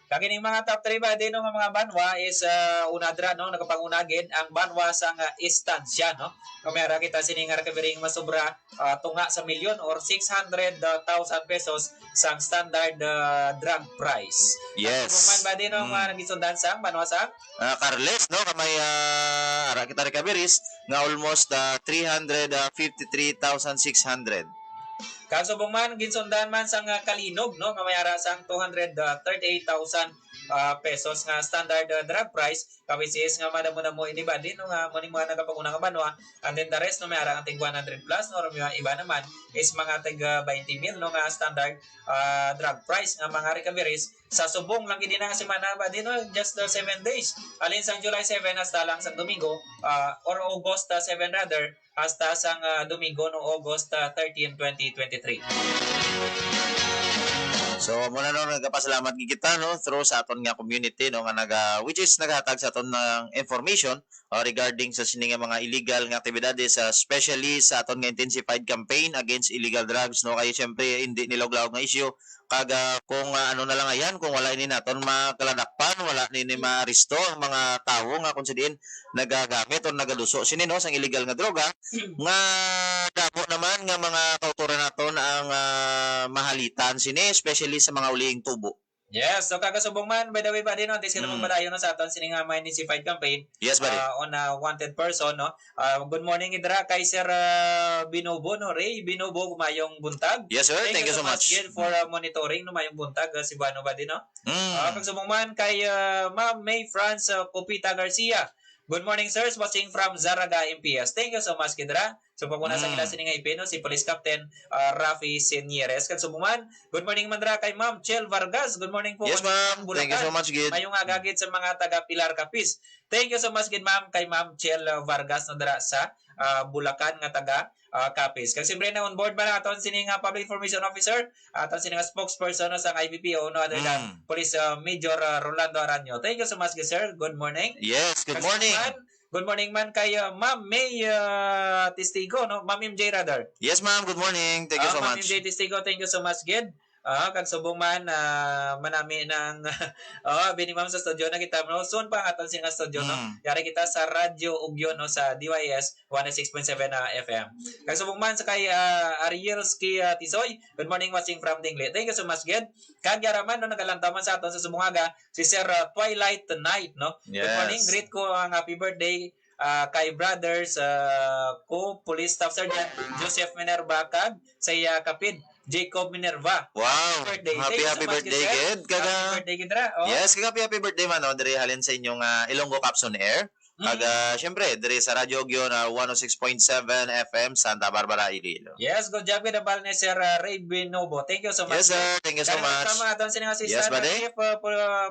Kagining mga top 3 ba din ng mga banwa is unadra no nagapangunagin ang banwa sa istansya no. Kamera kita siningar kabiring masubra tunga sa milyon or 600,000 pesos sang standard drug price. Yes. Kung ba din ng nagisundan sang banwa sang Carles, no, kamay ara kita recoveries nga almost 353,600. kasubong man ginsundan man sang Kalinog no kamayara sang 238,000 pesos nga standard drug price kabisis nga madamo na mo inibadi no nga mo ni mga nagapanguna nga banwa and then the rest no may ara ang tig 100 plus no mga iba naman is mga tig 20,000 no nga standard drug price nga mga recoveries sa subong lang gid na semana ba din no just 7 days alin sang July 7 hasta lang sang Domingo or August 7 rather hasta sang Domingo no August 13, 2023. So muna no nagapasalamat gid kita no through sa aton nga community no nga which is naghatag sa aton ng information regarding sa sini nga mga illegal nga aktibidades especially sa aton nga intensified campaign against illegal drugs no kay syempre hindi nilawlaw nga issue kaga kung ano na lang ayan kung wala ini naton makaladakpan wala ni ma-resto ang mga tawo nga kung sidiin nagagamit o nagaluso sini no sang illegal nga droga nga damo naman nga mga kauturan naton ang mahalitan sini especially sa mga uling tubo. Yes, so kagasubong man, by the way ba din, no, sila magpadayon no, sa aton sining mga intensified campaign Yes, buddy. on a wanted person. No? Good morning, Idra, kay Sir Binobo, no? Ray Binobo, mayong buntag. Yes, sir. Thank you so much. Again for monitoring, no, mayong buntag, si Bano ba din, no? Kagasubong man, kay Ma'am May France Copita Garcia. Good morning, sirs. Watching from Zaraga, MPS. Thank you so much, Kidra. So, pagmuna sa klase ni Ipino, si Police Captain Rafi Senieres. Kansumuman, good morning, Mandra, kay Ma'am Chel Vargas. Good morning po. Yes, ma'am. Thank you so much, Gid. Mayong agagid sa mga taga Pilar Capis. Thank you so much, Gid, Ma'am, kay Ma'am Chel Vargas na dara sa Bulacan nga taga Capis. Kasi siyempre na on board ba na aton sining Public Information Officer, aton sining spokesperson sa IBPO, no other than Police Major Rolando Aranyo. Thank you so much, sir. Good morning. Yes, good morning. Good morning man kay Ma'am May Testigo, no? Ma'am MJ rather. Yes, ma'am. Good morning. Thank you so Ma'am much. MJ Testigo, thank you so much, Gid. Kagsubong man manami ng bini ma'am sa studio na kita no soon pa aton sing studio no yari kita sa Radyo Ugyon no sa DYS 106.7 FM. Kagsubong man sa kay Arielski Tisoy, good morning watching from Dingley. Thank you so much, Gid. Kagyaraman no nagalantaman sa aton sa Sumungaga si Sir Twilight Tonight no. Yes. Good morning, greet ko ang happy birthday kay brothers ko Police Staff Sergeant Joseph Minerva kag sa kapid Jacob Minerva. Wow. Happy birthday, Gid. Happy birthday, Gidra. Oh. Yes, happy birthday man no. Diri halin sa inyong Ilonggo Caps on Air. Kaga syempre diri sa Radyo Ugyon 106.7 FM Santa Barbara, Iloilo. Yes, good job with the ball ni Sir Ray Binobo. Thank you so much. Yes, sir. Thank you so much. Tama aton sining assistant chief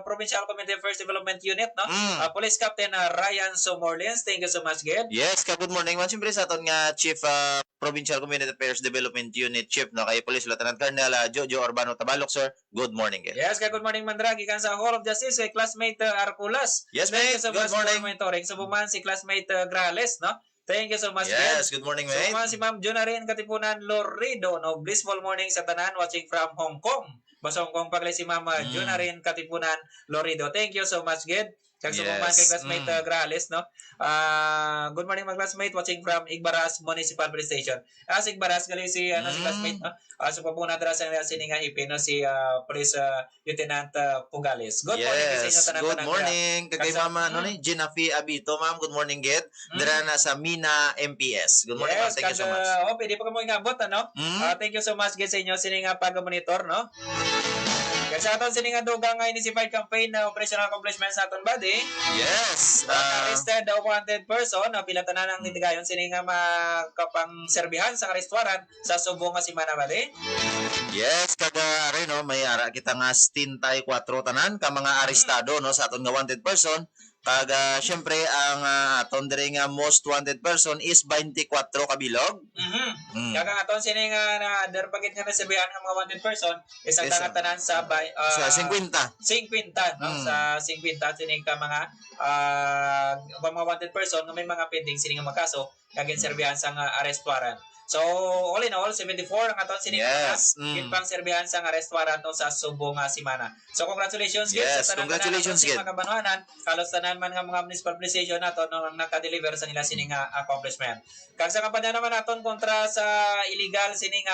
Provincial Committee First Development Unit no. Police Captain Ryan Somorlins. Thank you so much, Gid. Yes, good morning man syempre sa aton nga Chief Provincial Community Affairs Development Unit Chief no kay Police Lieutenant Colonel Jojo Urbano Tabalok, sir. Good morning, Gid. Yes, good morning Mandra gikan sa Hall of Justice kay classmate Arculas. Yes, Thank you mate. so Good much morning. for mentoring. So buman si classmate Grales no. Thank you so much, Yes, Gid. good morning, So mate. man si Ma'am Junarin Katipunan Lorido no blissful morning sa tanan watching from Hong Kong. Basta Hong Kong paglay si Ma'am Junarin Katipunan Lorido. Thank you so much, Gid. Kag Yes. sumuman kay classmate Grales no. Good morning mga classmate watching from Igbaras Municipal Police Station. Si Igbaras gali si si classmate no. So pabuna dra sa sining nga IP no si Police Lieutenant Pugales. Good morning sa inyo Yes, tanan. good morning. Kagay Kasi- mama, no ni Ginafi Abito, ma'am. Good morning, Gid. Dira na sa Mina MPS. Good morning, ma'am. Yes, Thank you so much. pwede pa ka mo ingabot, ano? Thank you so much, guys, sa inyo. Sini nga pag-monitor, no? Kasi sa aton sini nga dugang nga inisified campaign na operational accomplishments sa aton body. Yes. Arrested a wanted person, pilatan na ng nitigayon sini nga makapang serbihan sa restaurant sa Subo nga si Manabali. Yes, kaga rin no, may ara kita nga 64 tanan ka mga arestado no sa aton nga wanted person. Kaga syempre ang aton diri nga most wanted person is 24 kabilog. Kaya nga aton sini nga na derpagit nga naserbihan nga mga wanted person isang Yes, tanan sa Sa 50. 50 no sa 50 sini ka mga mga wanted person nga may mga pending sini nga makaso kagin serbihan sa arrest warrant. So all in all 74 ang aton sining Yes. pang serbihan sa nga restaurant no sa Subong Simana. So congratulations Gid, Yes, sa tanan congratulations, Gid. mga kabanuanan, kalos tanan man nga mga municipal administration naton no naka-deliver sa nila sining accomplishment. Kag sa kampanya naman naton kontra sa illegal sining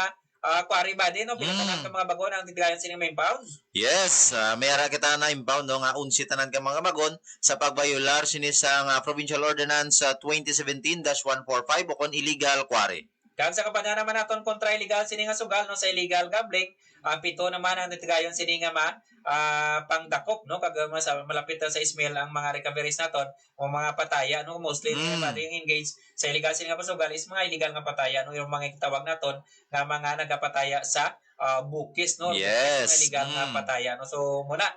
quarry ba din no pinatanan ka mga bagon ang tigayan sining main pound. Yes, mayara kita na impound no nga unsi tanan ka mga bagon sa pagbayular sini sa Provincial Ordinance 2017-145 o kon illegal quarry. Kag sa kampanya naman naton kontra illegal sining sugal no sa illegal gambling, pito naman ang tigayon sining pangdakop no kag malapit sa Ismail ang mga recoveries naton o mga pataya no mostly ba yung engage sa illegal sining pasugal is mga illegal nga pataya no yung mga tawag naton nga mga nagapataya sa bukis no Yes. mga illegal nga pataya no so muna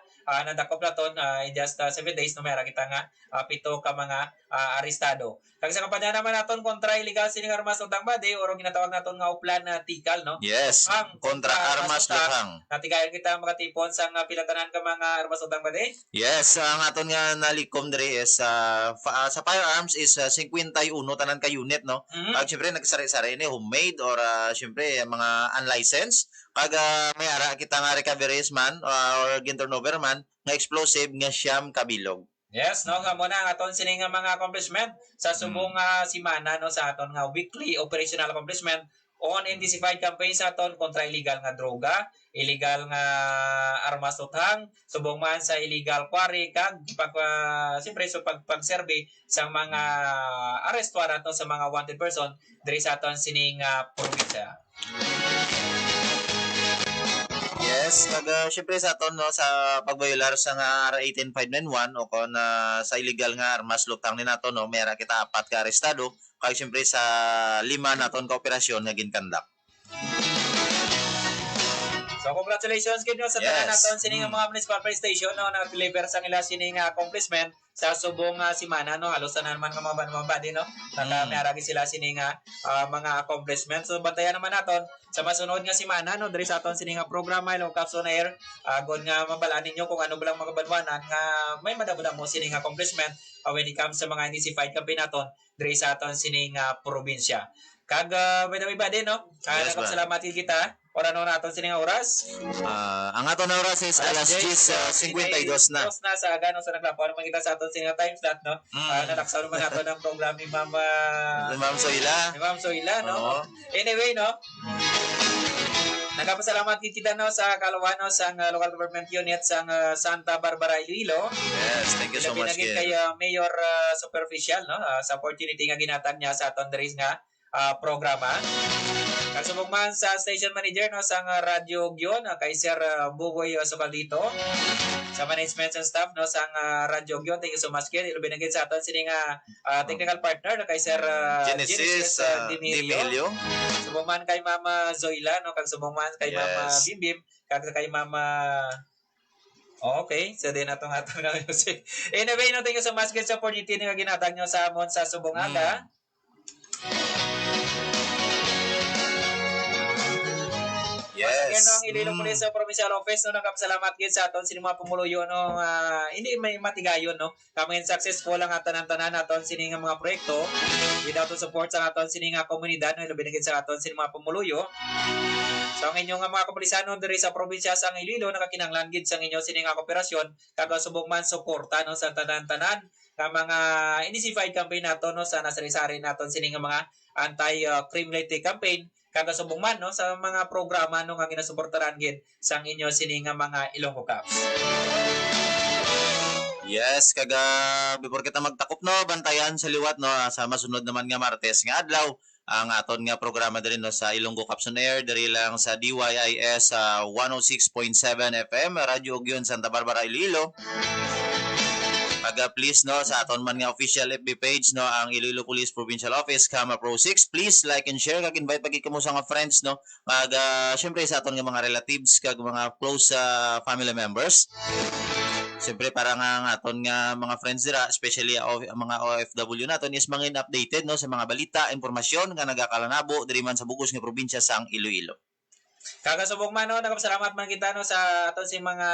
nadakop naton in just 7 days no mayara kita nga pito ka mga arestado. Kag sa kampanya naman naton kontra illegal sining armas utang bade or ginatawag naton nga uplan na tikal no. Yes, Ang kontra armas lutang. Natigayon kita makatipon sa pilatanan ka mga armas utang bade. Yes, ang aton nga nalikom diri is sa firearms is 51 tanan ka unit no. Kag syempre nagsari-sari ni homemade or syempre mga unlicensed. Kag may ara kita nga recoveries man or turnover man nga explosive nga siyam kabilog. Yes, no nga muna ang aton sining mga accomplishment sa Subong Simana no sa aton nga weekly operational accomplishment on intensified campaign sa aton kontra illegal nga droga, illegal nga armas utang, subong man sa illegal quarry kag siyempre so pagsurvey sa mga arrest warrant no, sa mga wanted person diri sa aton sining probinsya. Yes, kag syempre sa aton no sa pagbayular sa nga R18591 o kon sa illegal nga armas lutang ni nato no mayara kita 4 ka arestado kag syempre sa 5 naton ka operasyon nga ginkandak. So congratulations gid sa tanan Yes. naton sining mga municipal police station no na deliver sa ila sining accomplishment sa Subong Simana no halos na naman nga mga body no nakamayaragi sila sining mga accomplishment. So bantayan naman naton sa masunod nga simana no diri sa aton sining programa Ilong Caps on Air god nga mabalaan ninyo kung ano ba lang mga banwanan nga may madabada mo sining accomplishment when it comes sa mga intensified campaign naton diri sa aton sining probinsya. Kag by the way ba din no Yes, salamat kita ora no naton sining oras. Ang aton na oras is alas 10:52 na. Dos na sa agano sa naglapaw naman kita sa aton sining time slot no. Nalaksaw naman naton ang program ni Mama Ma'am Soila. ni Ma'am Soila no. Oo. Anyway no. Nagpasalamat kita no sa kalawano sa local government unit sa Santa Barbara Iloilo. Yes, thank you so much Pinagin kid. kay Mayor Superficial no sa opportunity nga ginatag niya sa aton diri nga programa. Kasubog man sa station manager no sa Radyo Gyon kay Sir Bugoy Socaldito. Sa management and staff no sa Radyo Gyon, thank you so much kid. Ilubinagin sa aton sining technical partner no kay Sir Genesis Dimilio. Subong man kay Mama Zoila no kag subong man kay Mama Yes. Bimbim kag kay Mama Okay, so din atong nga music. Anyway, no, thank you so much guys sa opportunity nga ginatag nyo sa amon sa Subong Aga. Yes. Yan ang Iloilo Police Provincial Office no nagpasalamat gid sa aton sini mga pumuluyo no hindi may matigayon no kami successful ang tanan-tanan naton sini nga mga proyekto without the support sa aton sini nga komunidad no labi na gid sa aton sini mga pumuluyo. So ang inyong mga kapulisano diri sa probinsya sa Iloilo nakakinahanglan gid sa inyo sini nga kooperasyon kag subong man suporta no sa tanan-tanan nga mga intensified campaign nato no sa nasari-sari naton sini nga mga anti-criminality campaign kag subong man no sa mga programa no nga ginasuportaran gid sa inyo sini nga mga Ilonggo Caps. Yes, kaga before kita magtakop no, bantayan sa liwat no sa masunod naman nga Martes nga adlaw ang aton nga programa diri no sa Ilonggo Caps on Air diri lang sa DYIS 106.7 FM Radyo Gyon Santa Barbara Iloilo. Please no sa aton man nga official FB page no ang Iloilo Police Provincial Office Kama Pro 6, please like and share kag invite pagi kamo sa nga friends no kag syempre sa aton nga mga relatives kag mga close family members. Siyempre para nga aton nga mga friends dira especially mga OFW naton is mangin updated no sa mga balita, impormasyon nga nagakalanabo diri man sa bugos nga probinsya sang Iloilo. Kagasubong man no nagpasalamat man kita no sa aton si mga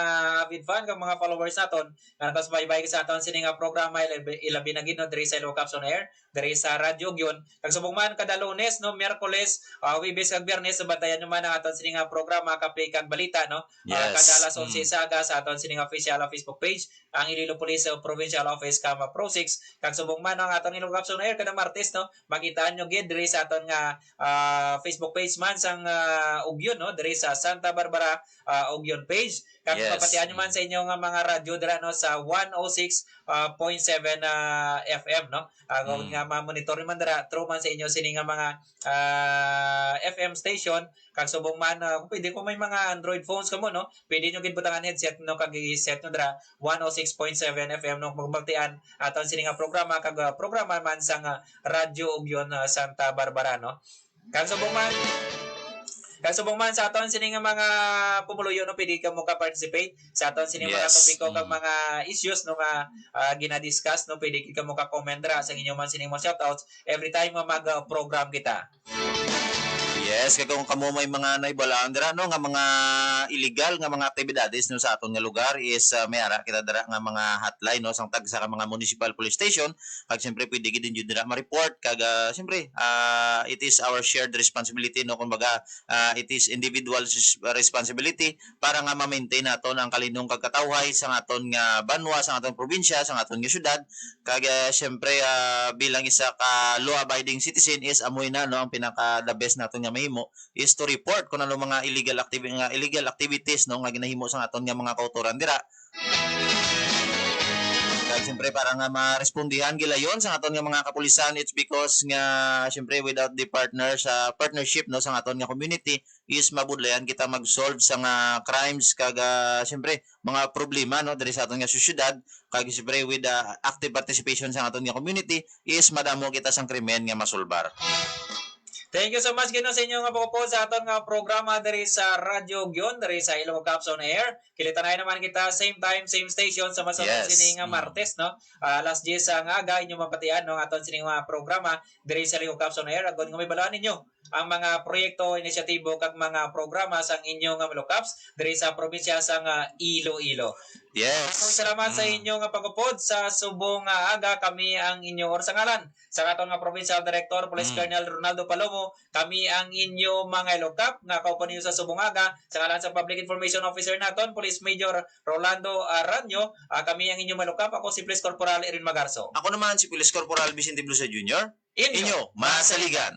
avid fan kag mga followers naton nga nagpasubaybay sa aton sini nga programa ilabi na gid no diri sa Ilonggo Caps on Air diri sa Radyo Ogyon. Kag subong man kada Lunes, no, Miyerkules, Huwebes kag Biyernes bantayan nyo man ang aton sining nga programa Kape kag Balita, no. Yes. Kada alas 11 sa aga sa aton sining official Facebook page ang Iloilo Police Provincial Office kama Pro 6. Kag subong man ang aton Ilong Capson Air kada Martes, no, makitaan nyo gid diri sa aton nga Facebook page man sang Ogyon, no, diri sa Santa Barbara Ogyon page. Kag Yes. papatian nyo man sa inyo nga mga radyo dira, no, sa 106.7 FM, no. Kung nga ma-monitor man dira through man sa inyo sini nga mga FM station. Kag subong man pwede kung may mga Android phones kamo, no, pwede nyo gid butangan headset, no, kag i-set nyo dira 106.7 FM, no, magbagtian aton sini nga programa kag programa man sang Radyo Ogyon Santa Barbara, no. Kag subong man sa aton sini nga mga pumuluyo, no, pwede ka mo ka-participate sa aton sini mga Yes. topiko kag mga issues, no, nga ginadiscuss, no, pwede ka mo ka-comment dra sa inyo man sini mga shoutouts every time nga mag-program kita. Yes, kag kung kamo may mga naibalaan dira, no, nga mga illegal nga mga aktibidades, no, sa aton nga lugar is may ara kita dira nga mga hotline, no, sang tag sa mga municipal police station. Kag siyempre pwede gid din dira ma-report kag siyempre it is our shared responsibility, no, kumbaga it is individual responsibility para nga ma-maintain naton ang kalinong kagkatawhay sa aton nga banwa, sa aton probinsya, sa aton nga syudad. Kag siyempre bilang isa ka law abiding citizen is amoy na, no, ang pinaka the best naton nga mahimo is to report kung ano mga illegal activities, no, nga ginahimo sa aton nga mga kautoran dira. Kaya siyempre para nga ma-respondihan gilayon sa aton nga mga kapulisan, it's because nga siyempre without the partnership, no, sa aton nga community is mabudlayan kita mag-solve sa nga crimes kag siyempre mga problema, no, diri sa aton nga syudad. Kag siyempre with active participation sa aton nga community is madamo kita sang krimen nga masulbar. Thank you so much gino sa inyo nga po sa aton nga programa diri sa Radyo Ogyon, diri sa Ilong Capson Air. Kilitanay naman kita same time, same station sa masunod Yes. sini nga Martes, no. Alas 10 sa aga inyo mapatian, no, aton sini nga programa diri sa Ilong Capson Air. Agon nga may balaan ninyo ang mga proyekto, inisyatibo kag mga programa sang inyo nga Malukaps diri sa probinsya sang Iloilo. Yes. Maraming salamat sa inyo nga pagupod sa subong nga aga. Kami ang inyo or sa ngalan sa aton nga Provincial Director Police Colonel Ronaldo Palomo, kami ang inyo mga Ilocap nga kaupo ninyo sa subong aga. Sa ngalan sa Public Information Officer naton Police Major Rolando Aranyo, kami ang inyo Malukap. Ako si Police Corporal Erin Magarso. Ako naman si Police Corporal Vicente Blusa Jr. Inyo masaligan.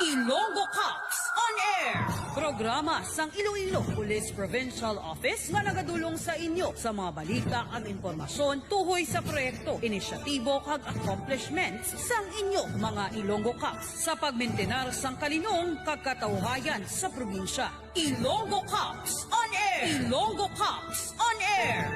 Ilonggo Cops on Air! Programa sang Iloilo Police Provincial Office nga nagadulong sa inyo sa mga balita at impormasyon tuhoy sa proyekto, inisyatibo kag accomplishments sang inyo mga Ilonggo Cops sa pagmintenar sang kalinong kag katawhayan sa probinsya. Ilonggo Cops on Air! Ilonggo Cops on Air!